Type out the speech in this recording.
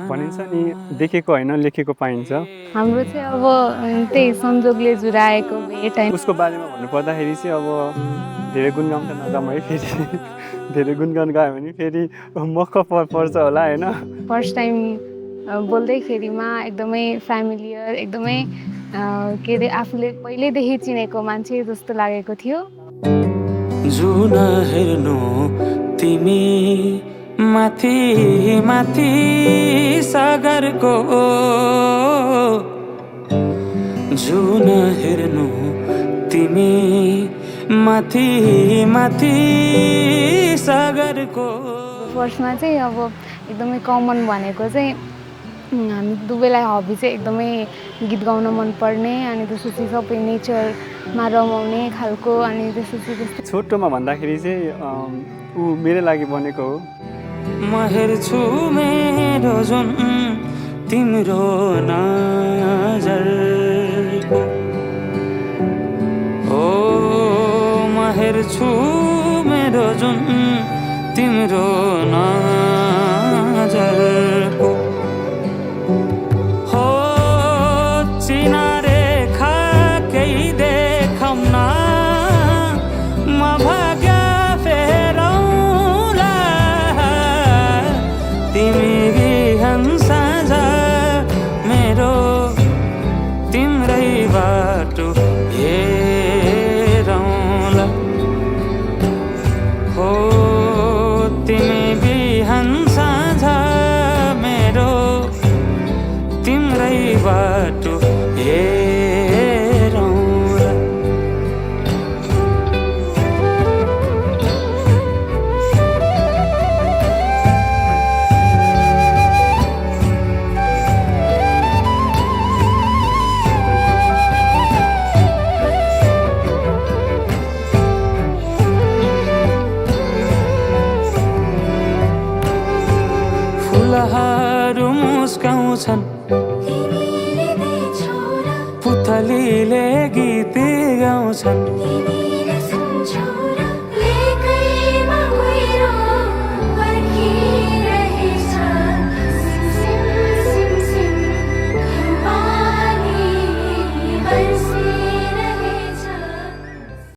भनिन्छ नि देखेको होइन लेखेको पाइन्छ। हाम्रो चाहिँ अब त्यही संजोगले जुराएको भेट होइन। उसको बारेमा भन्नुपर्दाखेरि चाहिँ अब धेरै गुणगान त नगाउँ है, फेरि धेरै गुणगान गायो भने फेरि मक्क पर्छ होला होइन। फर्स्ट टाइम बोल्दैखेरिमा एकदमै फ्यामिलियर, एकदमै के अरे आफूले पहिल्यैदेखि चिनेको मान्छे जस्तो लागेको थियो। जुन हेर्नु तिमी माथि माथि सागरको, जुन हेर्नु तिमी माथि माथि सागरको। फर्स्टमा चाहिँ अब एकदमै कमन भनेको चाहिँ हामी दुवैलाई हबी चाहिँ एकदमै गीत गाउन मनपर्ने, अनि त्यसपछि सबै नेचरमा रमाउने खालको, अनि त्यसपछि त्यस्तै। छोटोमा भन्दाखेरि चाहिँ ऊ मेरो लागि बनेको हो। म हेर्छु मेरो जुन तिम्रो नजरको, ओ म हेर्छु मेरो जुन तिम्रो नजरको, हो चिनारे खा केही देखाउन म भाग्य फेरौँला, तिमी बिहान साँझ मेरो तिम्रै बाटो हेरौँला, हो तिमी बिहान साँझ मेरो तिम्रै बाटो हेरौँला। फुलहरू मुस्काउँछन्, पुतलीले गीत गाउँछन्,